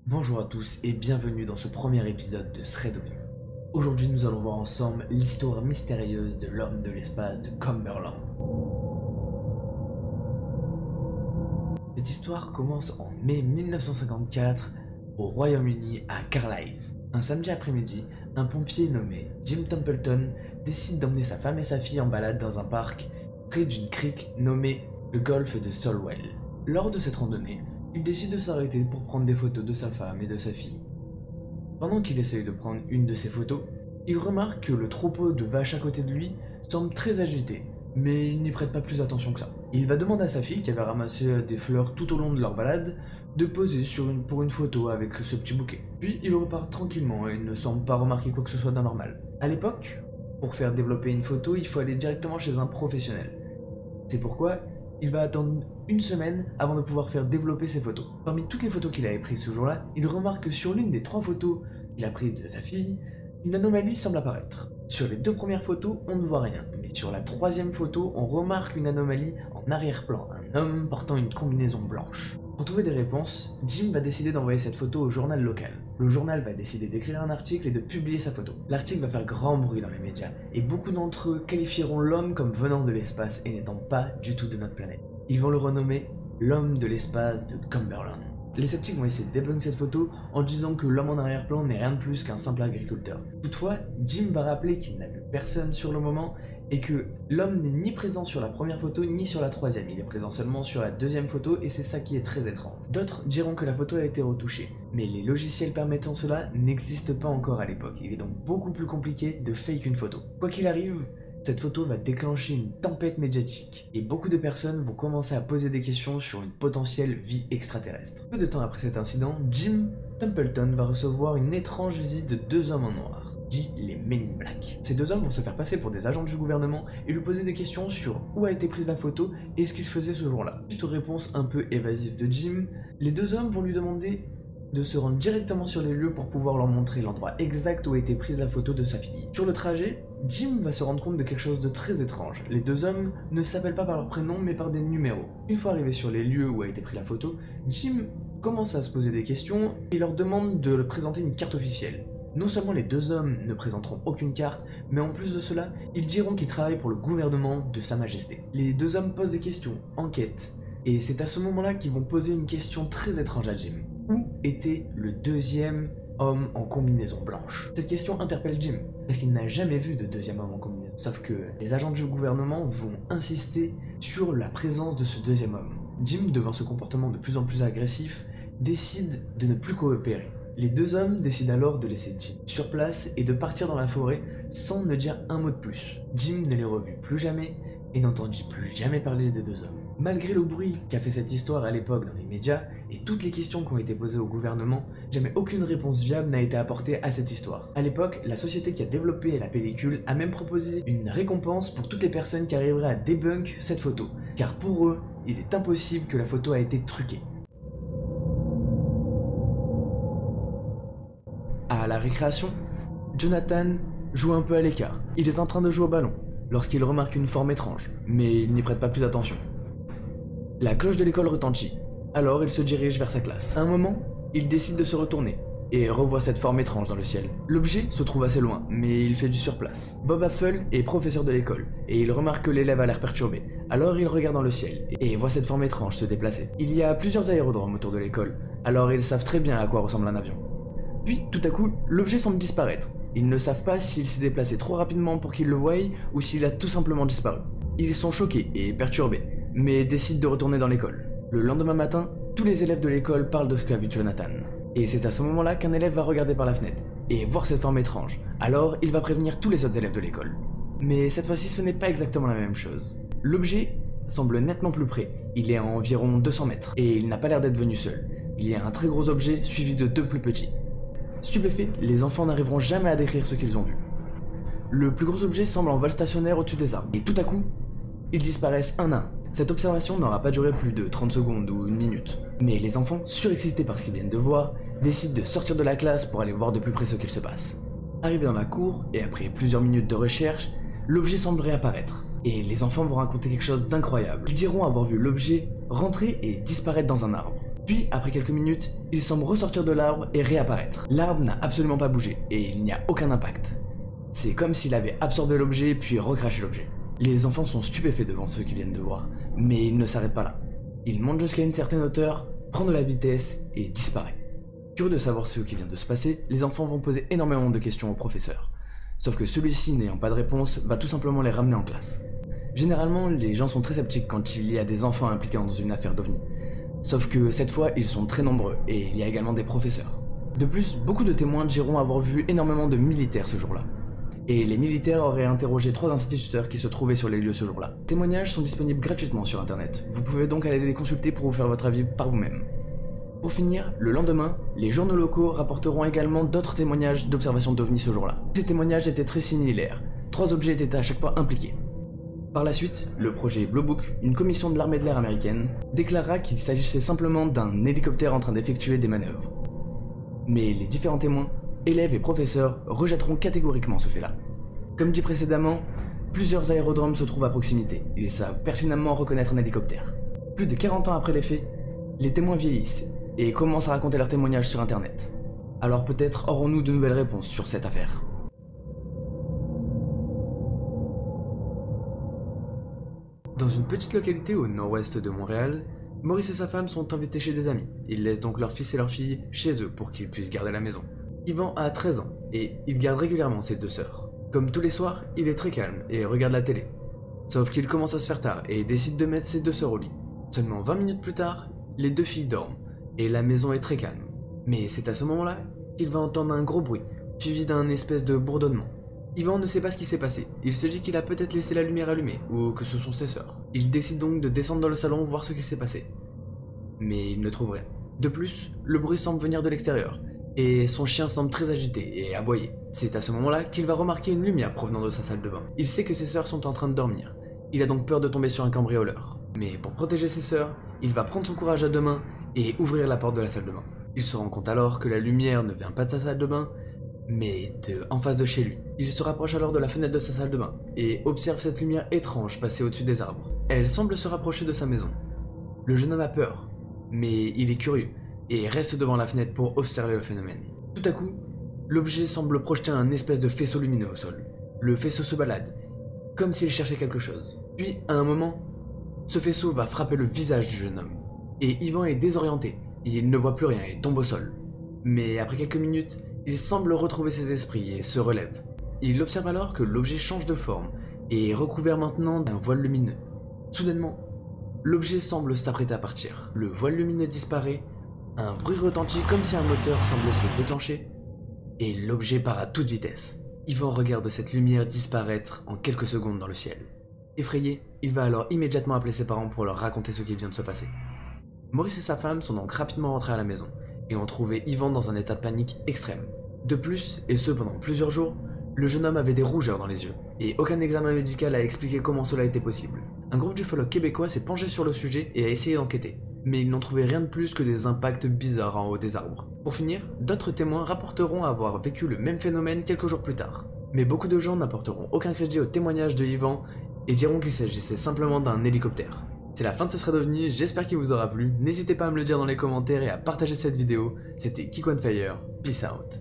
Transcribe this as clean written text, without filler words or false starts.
Bonjour à tous et bienvenue dans ce premier épisode de Thread of You. Aujourd'hui nous allons voir ensemble l'histoire mystérieuse de l'homme de l'espace de Cumberland. Cette histoire commence en mai 1954 au Royaume-Uni à Carlisle. Un samedi après-midi, un pompier nommé Jim Templeton décide d'emmener sa femme et sa fille en balade dans un parc près d'une crique nommée le golfe de Solwell. Lors de cette randonnée, il décide de s'arrêter pour prendre des photos de sa femme et de sa fille. Pendant qu'il essaye de prendre une de ces photos, il remarque que le troupeau de vaches à côté de lui semble très agité, mais il n'y prête pas plus attention que ça. Il va demander à sa fille, qui avait ramassé des fleurs tout au long de leur balade, de poser pour une photo avec ce petit bouquet. Puis il repart tranquillement et ne semble pas remarquer quoi que ce soit d'anormal. À l'époque, pour faire développer une photo, il faut aller directement chez un professionnel. C'est pourquoi il va attendre une semaine avant de pouvoir faire développer ses photos. Parmi toutes les photos qu'il avait prises ce jour-là, il remarque que sur l'une des 3 photos qu'il a prises de sa fille, une anomalie semble apparaître. Sur les 2 premières photos, on ne voit rien, mais sur la 3e photo, on remarque une anomalie en arrière-plan, un homme portant une combinaison blanche. Pour trouver des réponses, Jim va décider d'envoyer cette photo au journal local. Le journal va décider d'écrire un article et de publier sa photo. L'article va faire grand bruit dans les médias, et beaucoup d'entre eux qualifieront l'homme comme venant de l'espace et n'étant pas du tout de notre planète. Ils vont le renommer l'homme de l'espace de Cumberland. Les sceptiques vont essayer de débunker cette photo en disant que l'homme en arrière-plan n'est rien de plus qu'un simple agriculteur. Toutefois, Jim va rappeler qu'il n'a vu personne sur le moment et que l'homme n'est ni présent sur la première photo ni sur la 3e, il est présent seulement sur la 2e photo et c'est ça qui est très étrange. D'autres diront que la photo a été retouchée, mais les logiciels permettant cela n'existent pas encore à l'époque, il est donc beaucoup plus compliqué de fake une photo. Quoi qu'il arrive, cette photo va déclencher une tempête médiatique et beaucoup de personnes vont commencer à poser des questions sur une potentielle vie extraterrestre. Peu de temps après cet incident, Jim Templeton va recevoir une étrange visite de 2 hommes en noir, dit les Men in Black. Ces 2 hommes vont se faire passer pour des agents du gouvernement et lui poser des questions sur où a été prise la photo et ce qu'il faisait ce jour-là. Suite aux réponses un peu évasives de Jim, les 2 hommes vont lui demander de se rendre directement sur les lieux pour pouvoir leur montrer l'endroit exact où a été prise la photo de sa fille. Sur le trajet, Jim va se rendre compte de quelque chose de très étrange. Les 2 hommes ne s'appellent pas par leur prénom mais par des numéros. Une fois arrivé sur les lieux où a été prise la photo, Jim commence à se poser des questions et leur demande de leur présenter une carte officielle. Non seulement les 2 hommes ne présenteront aucune carte, mais en plus de cela, ils diront qu'ils travaillent pour le gouvernement de Sa Majesté. Les 2 hommes posent des questions, enquêtent, et c'est à ce moment-là qu'ils vont poser une question très étrange à Jim. Où était le 2e homme en combinaison blanche? Cette question interpelle Jim, parce qu'il n'a jamais vu de 2e homme en combinaison. Sauf que les agents du gouvernement vont insister sur la présence de ce 2e homme. Jim, devant ce comportement de plus en plus agressif, décide de ne plus coopérer. Les 2 hommes décident alors de laisser Jim sur place et de partir dans la forêt sans ne dire un mot de plus. Jim ne les revit plus jamais et n'entendit plus jamais parler des 2 hommes. Malgré le bruit qu'a fait cette histoire à l'époque dans les médias et toutes les questions qui ont été posées au gouvernement, jamais aucune réponse viable n'a été apportée à cette histoire. À l'époque, la société qui a développé la pellicule a même proposé une récompense pour toutes les personnes qui arriveraient à débunk cette photo, car pour eux, il est impossible que la photo a été truquée. À la récréation, Jonathan joue un peu à l'écart. Il est en train de jouer au ballon lorsqu'il remarque une forme étrange, mais il n'y prête pas plus attention. La cloche de l'école retentit, alors il se dirige vers sa classe. À un moment, il décide de se retourner et revoit cette forme étrange dans le ciel. L'objet se trouve assez loin, mais il fait du surplace. Bob Affel est professeur de l'école, et il remarque que l'élève a l'air perturbé. Alors il regarde dans le ciel, et voit cette forme étrange se déplacer. Il y a plusieurs aérodromes autour de l'école, alors ils savent très bien à quoi ressemble un avion. Puis, tout à coup, l'objet semble disparaître. Ils ne savent pas s'il s'est déplacé trop rapidement pour qu'ils le voient, ou s'il a tout simplement disparu. Ils sont choqués et perturbés, mais décident de retourner dans l'école. Le lendemain matin, tous les élèves de l'école parlent de ce qu'a vu Jonathan. Et c'est à ce moment-là qu'un élève va regarder par la fenêtre et voir cette forme étrange. Alors, il va prévenir tous les autres élèves de l'école. Mais cette fois-ci, ce n'est pas exactement la même chose. L'objet semble nettement plus près. Il est à environ 200 mètres et il n'a pas l'air d'être venu seul. Il y a un très gros objet suivi de 2 plus petits. Stupéfaits, les enfants n'arriveront jamais à décrire ce qu'ils ont vu. Le plus gros objet semble en vol stationnaire au-dessus des arbres. Et tout à coup, ils disparaissent un à un. Cette observation n'aura pas duré plus de 30 secondes ou 1 minute. Mais les enfants, surexcités par ce qu'ils viennent de voir, décident de sortir de la classe pour aller voir de plus près ce qu'il se passe. Arrivés dans la cour, et après plusieurs minutes de recherche, l'objet semble réapparaître. Et les enfants vont raconter quelque chose d'incroyable. Ils diront avoir vu l'objet rentrer et disparaître dans un arbre. Puis, après quelques minutes, il semble ressortir de l'arbre et réapparaître. L'arbre n'a absolument pas bougé, et il n'y a aucun impact. C'est comme s'il avait absorbé l'objet puis recraché l'objet. Les enfants sont stupéfaits devant ce qu'ils viennent de voir, mais il ne s'arrête pas là. Il monte jusqu'à une certaine hauteur, prend de la vitesse et disparaît. Curieux de savoir ce qui vient de se passer, les enfants vont poser énormément de questions au professeur. Sauf que celui-ci, n'ayant pas de réponse, va tout simplement les ramener en classe. Généralement, les gens sont très sceptiques quand il y a des enfants impliqués dans une affaire d'OVNI. Sauf que cette fois, ils sont très nombreux, et il y a également des professeurs. De plus, beaucoup de témoins diront avoir vu énormément de militaires ce jour-là. Et les militaires auraient interrogé 3 instituteurs qui se trouvaient sur les lieux ce jour-là. Les témoignages sont disponibles gratuitement sur internet, vous pouvez donc aller les consulter pour vous faire votre avis par vous-même. Pour finir, le lendemain, les journaux locaux rapporteront également d'autres témoignages d'observation d'OVNI ce jour-là. Ces témoignages étaient très similaires, 3 objets étaient à chaque fois impliqués. Par la suite, le projet Blue Book, une commission de l'armée de l'air américaine, déclara qu'il s'agissait simplement d'un hélicoptère en train d'effectuer des manœuvres. Mais les différents témoins, élèves et professeurs rejetteront catégoriquement ce fait-là. Comme dit précédemment, plusieurs aérodromes se trouvent à proximité, ils savent pertinemment reconnaître un hélicoptère. Plus de 40 ans après les faits, les témoins vieillissent et commencent à raconter leurs témoignages sur internet. Alors peut-être aurons-nous de nouvelles réponses sur cette affaire. Dans une petite localité au nord-ouest de Montréal, Maurice et sa femme sont invités chez des amis. Ils laissent donc leur fils et leur fille chez eux pour qu'ils puissent garder la maison. Yvan a 13 ans et il garde régulièrement ses 2 sœurs. Comme tous les soirs, il est très calme et regarde la télé. Sauf qu'il commence à se faire tard et décide de mettre ses 2 sœurs au lit. Seulement 20 minutes plus tard, les 2 filles dorment et la maison est très calme. Mais c'est à ce moment-là qu'il va entendre un gros bruit, suivi d'un espèce de bourdonnement. Yvan ne sait pas ce qui s'est passé, il se dit qu'il a peut-être laissé la lumière allumée, ou que ce sont ses sœurs. Il décide donc de descendre dans le salon voir ce qui s'est passé. Mais il ne trouve rien. De plus, le bruit semble venir de l'extérieur, et son chien semble très agité et aboyer. C'est à ce moment-là qu'il va remarquer une lumière provenant de sa salle de bain. Il sait que ses sœurs sont en train de dormir. Il a donc peur de tomber sur un cambrioleur. Mais pour protéger ses sœurs, il va prendre son courage à 2 mains et ouvrir la porte de la salle de bain. Il se rend compte alors que la lumière ne vient pas de sa salle de bain, mais en face de chez lui. Il se rapproche alors de la fenêtre de sa salle de bain et observe cette lumière étrange passer au-dessus des arbres. Elle semble se rapprocher de sa maison. Le jeune homme a peur, mais il est curieux et reste devant la fenêtre pour observer le phénomène. Tout à coup, l'objet semble projeter un espèce de faisceau lumineux au sol. Le faisceau se balade, comme s'il cherchait quelque chose. Puis, à un moment, ce faisceau va frapper le visage du jeune homme. Et Yvan est désorienté, il ne voit plus rien et tombe au sol. Mais après quelques minutes, il semble retrouver ses esprits et se relève. Il observe alors que l'objet change de forme et est recouvert maintenant d'un voile lumineux. Soudainement, l'objet semble s'apprêter à partir. Le voile lumineux disparaît, un bruit retentit comme si un moteur semblait se déclencher, et l'objet part à toute vitesse. Yvan regarde cette lumière disparaître en quelques secondes dans le ciel. Effrayé, il va alors immédiatement appeler ses parents pour leur raconter ce qui vient de se passer. Maurice et sa femme sont donc rapidement rentrés à la maison, et ont trouvé Yvan dans un état de panique extrême. De plus, et ce pendant plusieurs jours, le jeune homme avait des rougeurs dans les yeux, et aucun examen médical a expliqué comment cela était possible. Un groupe d'ufologues québécois s'est penché sur le sujet et a essayé d'enquêter, mais ils n'ont trouvé rien de plus que des impacts bizarres en haut des arbres. Pour finir, d'autres témoins rapporteront avoir vécu le même phénomène quelques jours plus tard. Mais beaucoup de gens n'apporteront aucun crédit au témoignage de Yvan et diront qu'il s'agissait simplement d'un hélicoptère. C'est la fin de ce thread OVNI, j'espère qu'il vous aura plu, n'hésitez pas à me le dire dans les commentaires et à partager cette vidéo, c'était Geek on Fire, peace out.